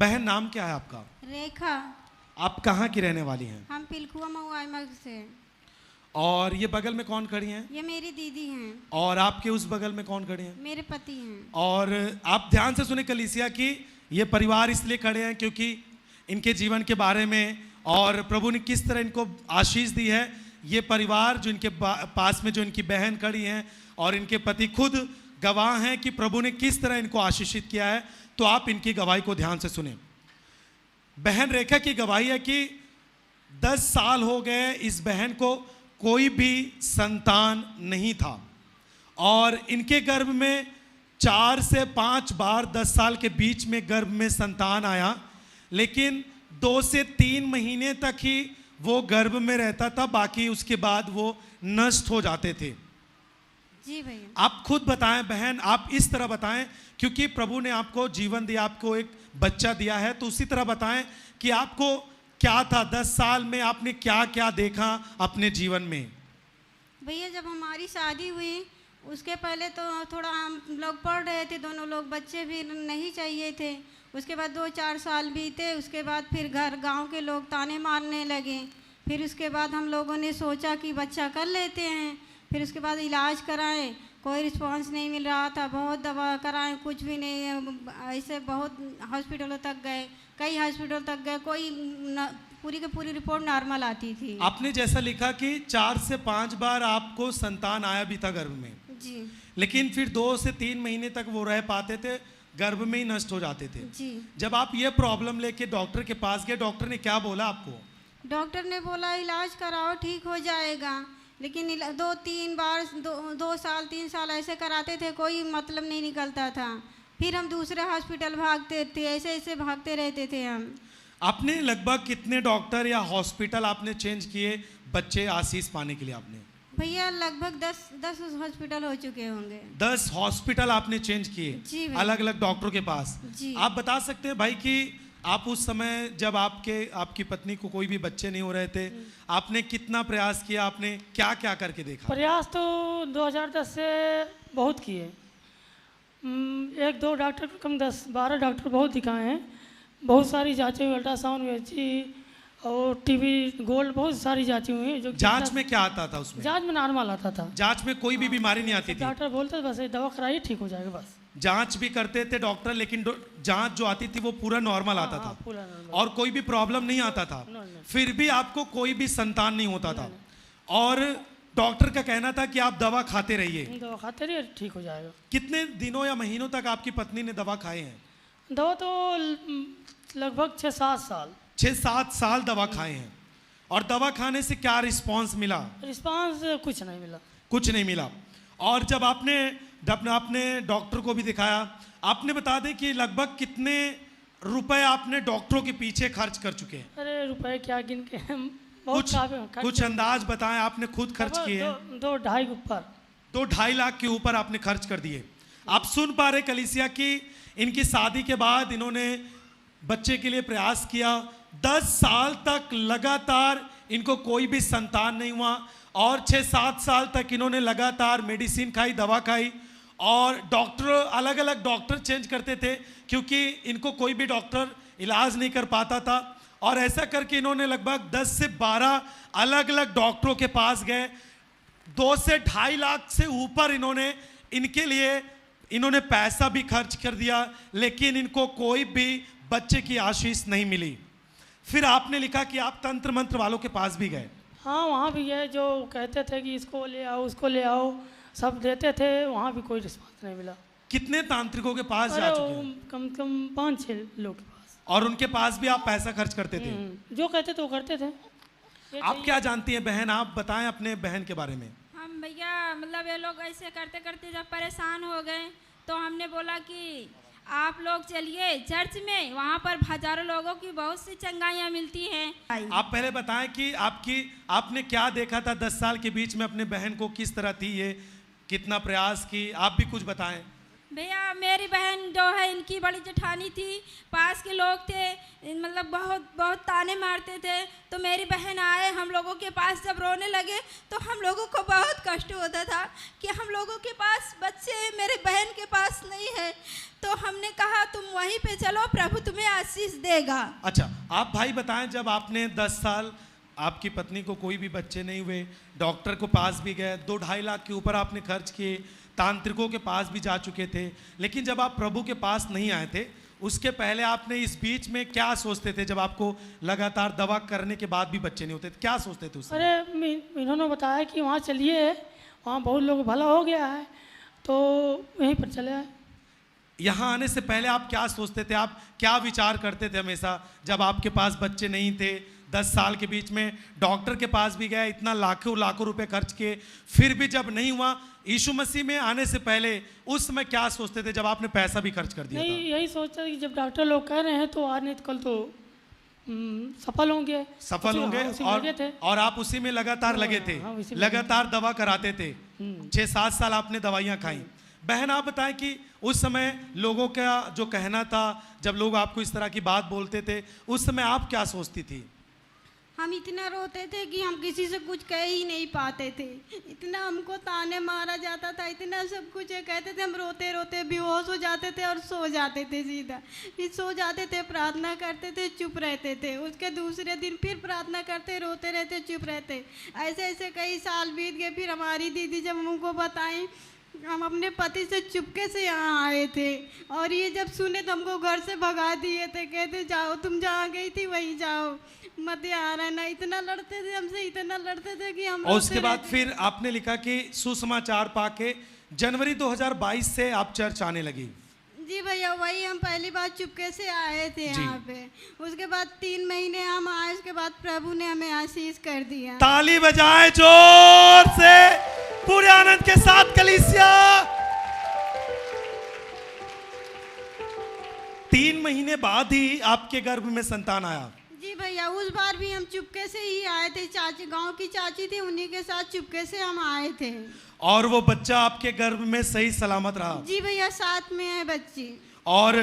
बहन नाम क्या है आपका? रेखा। आप कहाँ की रहने वाली हैं? हम पिलखुआ मऊ से। और ये बगल में कौन खड़ी हैं? ये मेरी दीदी हैं। और आपके उस बगल में कौन खड़े हैं? मेरे पति हैं। और आप ध्यान से सुने कलीसिया की, ये परिवार इसलिए खड़े हैं क्योंकि इनके जीवन के बारे में और प्रभु ने किस तरह इनको आशीष दी है। ये परिवार जो इनके पास में जो इनकी बहन खड़ी हैं और इनके पति खुद गवाह हैं कि प्रभु ने किस तरह इनको आशीषित किया है। तो आप इनकी गवाही को ध्यान से सुने। बहन रेखा की गवाही है कि 10 साल हो गए इस बहन को कोई भी संतान नहीं था और इनके गर्भ में 4 से 5 बार 10 साल के बीच में गर्भ में संतान आया, लेकिन 2 से 3 महीने तक ही वो गर्भ में रहता था, बाकी उसके बाद वो नष्ट हो जाते थे। जी भैया। आप खुद बताएं बहन, आप इस तरह बताएं क्योंकि प्रभु ने आपको जीवन दिया, आपको एक बच्चा दिया है, तो उसी तरह बताएं कि आपको क्या था 10 साल में, आपने क्या क्या देखा अपने जीवन में। भैया जब हमारी शादी हुई उसके पहले तो थोड़ा हम लोग पढ़ रहे थे, दोनों लोग, बच्चे भी नहीं चाहिए थे। उसके बाद 2-4 साल बीते, उसके बाद फिर गांव के लोग ताने मारने लगे। फिर उसके बाद हम लोगों ने सोचा कि बच्चा कर लेते हैं। फिर उसके बाद इलाज कराएं, कोई रिस्पांस नहीं मिल रहा था, बहुत दवा कराएं, कुछ भी नहीं। ऐसे बहुत हॉस्पिटलों तक गए, कई हॉस्पिटल तक गए, कोई पूरी की पूरी रिपोर्ट नॉर्मल आती थी। आपने जैसा लिखा कि 4 से 5 बार आपको संतान आया भी था गर्भ में जी, लेकिन फिर 2 से 3 महीने तक वो रह पाते थे, गर्भ में ही नष्ट हो जाते थे जी। जब आप ये प्रॉब्लम लेके डॉक्टर के पास गए, डॉक्टर ने क्या बोला आपको? डॉक्टर ने बोला इलाज कराओ ठीक हो जाएगा, लेकिन 2-3 बार 2 साल 3 साल ऐसे कराते थे, कोई मतलब नहीं निकलता था। फिर हम दूसरे हॉस्पिटल भागते थे, ऐसे ऐसे भागते रहते थे हम। आपने लगभग कितने डॉक्टर या हॉस्पिटल आपने चेंज किए बच्चे आशीष पाने के लिए? आपने भैया लगभग 10 हॉस्पिटल हो चुके होंगे। 10 हॉस्पिटल आपने चेंज किए अलग अलग डॉक्टरों के पास जी। आप बता सकते हैं भाई कि आप उस समय जब आपकी पत्नी को कोई भी बच्चे नहीं हो रहे थे, आपने कितना प्रयास किया, आपने क्या क्या करके देखा? प्रयास तो 2010 से बहुत किए, 1-2 डॉक्टर कम 10-12 डॉक्टर बहुत दिखाए हैं, बहुत सारी जांचें हुई, अल्ट्रासाउंड हुई और टीवी गोल्ड, बहुत सारी जांचें हुई। जो जांच में क्या आता था? उसमें जांच में नॉर्मल आता था, जांच में कोई भी बीमारी नहीं आती थी। डॉक्टर बोलते थे बस दवा कराइए ठीक हो जाएगा बस। जांच भी करते थे डॉक्टर, लेकिन जांच जो आती थी वो पूरा नॉर्मल आता था पूरा नॉर्मल, और कोई भी प्रॉब्लम नहीं आता था। फिर भी आपको कोई भी संतान नहीं होता था और डॉक्टर का कहना था कि आप दवा खाते रहिए, दवा खाते रहिए ठीक हो जाएगा। कितने दिनों या महीनों तक आपकी पत्नी ने दवा खाए हैं? दवा तो लगभग 6-7 साल 6-7 साल दवा खाए हैं। और दवा खाने से क्या रिस्पांस मिला? रिस्पांस कुछ नहीं मिला। कुछ नहीं मिला। और जब आपने डॉक्टर को भी दिखाया, आपने बता दें कि लगभग कितने रुपए आपने डॉक्टरों के पीछे खर्च कर चुके हैं? अरे रुपए क्या गिन के कुछ अंदाज बताएं, आपने खुद खर्च किए हैं? 2-2.5 लाख के ऊपर आपने खर्च कर दिए। आप सुन पा रहे कलीसिया की, इनकी शादी के बाद इन्होंने बच्चे के लिए प्रयास किया, 10 साल तक लगातार इनको कोई भी संतान नहीं हुआ और 6-7 साल तक इन्होंने लगातार मेडिसिन खाई, दवा खाई और डॉक्टर अलग अलग डॉक्टर चेंज करते थे क्योंकि इनको कोई भी डॉक्टर इलाज नहीं कर पाता था। और ऐसा करके इन्होंने लगभग 10 से 12 अलग अलग डॉक्टरों के पास गए। 2 से 2.5 लाख से ऊपर इनके लिए इन्होंने पैसा भी खर्च कर दिया, लेकिन इनको कोई भी बच्चे की आशीष नहीं मिली। फिर आपने लिखा कि आप तंत्र मंत्र वालों के पास भी गए। हाँ, वहाँ भी है, जो कहते थे कि इसको ले आओ उसको ले आओ, सब देते थे, वहाँ भी कोई रिस्पांस नहीं मिला। कितने तांत्रिकों के पास जा चुके हैं? कम से कम 5-6 लोग के पास। और उनके पास भी आप पैसा खर्च करते थे? जो कहते थे वो करते थे। आप क्या जानती हैं बहन, आप बताएं अपने बहन के बारे में। हम भैया मतलब ये लोग ऐसे करते करते जब परेशान हो गए तो हमने बोला कि आप लोग चलिए चर्च में, वहाँ पर हजारों लोगों की बहुत सी चंगाइयाँ मिलती हैं। आप पहले बताएं कि आपने क्या देखा था 10 साल के बीच में अपने बहन को, किस तरह थी ये, कितना प्रयास की, आप भी कुछ बताएं। भैया मेरी बहन जो है, इनकी बड़ी जेठानी थी, पास के लोग थे, मतलब बहुत बहुत ताने मारते थे। तो मेरी बहन आए हम लोगों के पास, जब रोने लगे तो हम लोगों को बहुत कष्ट होता था कि हम लोगों के पास बच्चे मेरे बहन के पास नहीं है। तो हमने कहा तुम वहीं वहीं पे चलो, प्रभु तुम्हें आशीष देगा। अच्छा, आप भाई बताएं, जब आपने 10 साल आपकी पत्नी को कोई भी बच्चे नहीं हुए, डॉक्टर को पास भी गए, 2-2.5 लाख के ऊपर आपने खर्च किए, तांत्रिकों के पास भी जा चुके थे, लेकिन जब आप प्रभु के पास नहीं आए थे, उसके पहले आपने इस बीच में क्या सोचते थे? जब आपको लगातार दवा करने के बाद भी बच्चे नहीं होते थे, क्या सोचते थे उस समय? अरे इन्होंने बताया कि वहाँ चलिए, वहाँ बहुत लोग भला हो गया है, तो वहीं पर चले आए। यहाँ आने से पहले आप क्या सोचते थे? आप क्या विचार करते थे हमेशा जब आपके पास बच्चे नहीं थे? 10 साल के बीच में डॉक्टर के पास भी गए, इतना लाखों लाखों रुपए खर्च किए, फिर भी जब नहीं हुआ, यीशु मसीह में आने से पहले उस समय क्या सोचते थे जब आपने पैसा भी खर्च कर दिया नहीं, था? यही सोचता था कि जब डॉक्टर लोग कह रहे हैं तो आज नहीं तो कल तो सफल होंगे, सफल होंगे, उसी में लगे थे। और आप उसी में लगातार लगे थे, हाँ, उसी में लगातार दवा कराते थे। 6-7 साल आपने दवाइयाँ खाई। बहन, आप बताएं कि उस समय लोगों का जो कहना था, जब लोग आपको इस तरह की बात बोलते थे, उस समय आप क्या सोचती थी? हम इतना रोते थे कि हम किसी से कुछ कह ही नहीं पाते थे, इतना हमको ताने मारा जाता था, इतना सब कुछ कहते थे, हम रोते रोते बेहोश हो जाते थे और सो जाते थे सीधा। फिर सो जाते थे, प्रार्थना करते थे, चुप रहते थे, उसके दूसरे दिन फिर प्रार्थना करते, रोते रहते, चुप रहते। ऐसे ऐसे कई साल बीत गए। फिर हमारी दीदी जब हमको बताई, हम अपने पति से चुपके से यहाँ आए थे, और ये जब सुने तो हमको घर से भगा दिए थे, कहते जाओ, तुम जहाँ गई थी वहीं जाओ, मत यहाँ रहना। इतना लड़ते थे हमसे, इतना लड़ते थे कि हम और उसके रोते बाद रहते। फिर आपने लिखा कि सुसमाचार पाके जनवरी 2022 से आप चर्च आने लगी। जी भैया, वही हम पहली बार चुपके से आए थे यहाँ पे। उसके बाद 3 महीने हम आए, उसके बाद प्रभु ने हमें आशीष कर दिया। ताली बजाएं जोर से, पूरे आनंद के साथ कलीसिया। 3 महीने बाद ही आपके गर्भ में संतान आया। जी भैया, उस बार भी हम चुपके से ही आए थे। चाची, गांव की चाची थी, उन्हीं के साथ चुपके से हम आए थे। और वो बच्चा आपके गर्भ में सही सलामत रहा। जी भैया, साथ में है बच्ची। और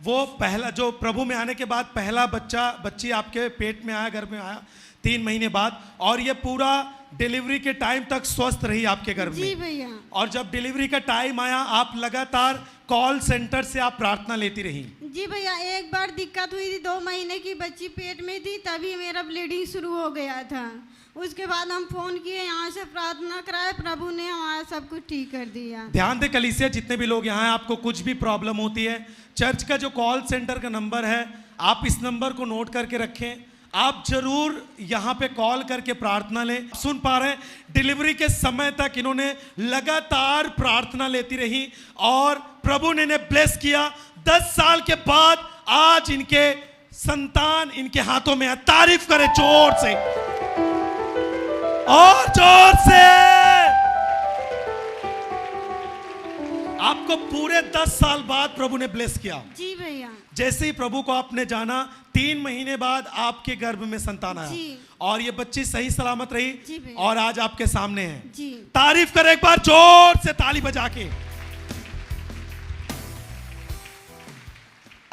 वो पहला, जो प्रभु में आने के बाद पहला बच्ची आपके पेट में आया, गर्भ में आया 3 महीने बाद, और ये पूरा डिलीवरी के टाइम तक स्वस्थ रही आपके गर्भ जी में। भैया। और जब डिलीवरी का टाइम आया, आप लगातार कॉल सेंटर से आप प्रार्थना लेती रही। जी भैया, एक बार दिक्कत हुई थी, 2 महीने की बच्ची पेट में थी, तभी मेरा ब्लीडिंग शुरू हो गया था। उसके बाद हम फोन किए, यहाँ से प्रार्थना कराए, प्रभु ने हमारा सब कुछ ठीक कर दिया। ध्यान दे कलीसिया, जितने भी लोग यहाँ हैं, आपको कुछ भी प्रॉब्लम होती है, चर्च का जो कॉल सेंटर का नंबर है, आप इस नंबर को नोट करके रखें। आप जरूर यहाँ पे कॉल करके प्रार्थना लें। सुन पा रहे हैं, डिलीवरी के समय तक इन्होंने लगातार प्रार्थना लेती रही और प्रभु ने इन्हें ब्लेस किया। 10 साल के बाद आज इनके संतान इनके हाथों में है। तारीफ करें जोर से और जोर से। आपको पूरे 10 साल बाद प्रभु ने ब्लेस किया। जी भैया। जैसे ही प्रभु को आपने जाना, 3 महीने बाद आपके गर्भ में संतान आया जी। और ये बच्ची सही सलामत जी रही भैया। और आज आपके सामने है। जी। तारीफ करें एक बार जोर से, ताली बजा के।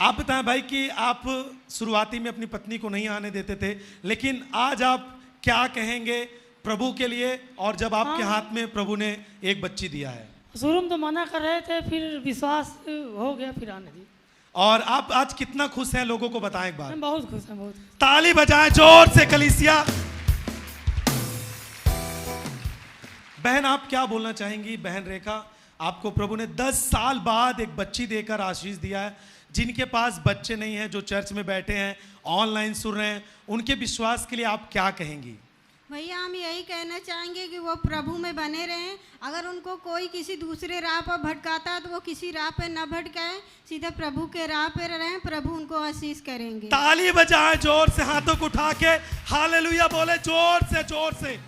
आप बताएं भाई कि आप शुरुआती में अपनी पत्नी को नहीं आने देते थे, लेकिन आज आप क्या कहेंगे प्रभु के लिए, और जब आपके हाथ में प्रभु ने एक बच्ची दिया है? शुरू में तो मना कर रहे थे, फिर विश्वास हो गया, फिर आने दी। और आप आज कितना खुश हैं, लोगों को बताएं एक बार। हम बहुत खुश हैं, बहुत खुश। ताली बजाएं जोर से कलीसिया। बहन, आप क्या बोलना चाहेंगी? बहन रेखा, आपको प्रभु ने 10 साल बाद एक बच्ची देकर आशीष दिया है। जिनके पास बच्चे नहीं हैं, जो चर्च में बैठे हैं, ऑनलाइन सुन रहे हैं, उनके विश्वास के लिए आप क्या कहेंगी? भैया, हम यही कहना चाहेंगे कि वो प्रभु में बने रहें। अगर उनको कोई किसी दूसरे राह पर भटकाता है तो वो किसी राह पर न भटकाए, सीधे प्रभु के राह पर रहें, प्रभु उनको आशीष करेंगे। ताली बजाएं जोर से, हाथों को उठा के हालेलुया बोले जोर से, जोर से।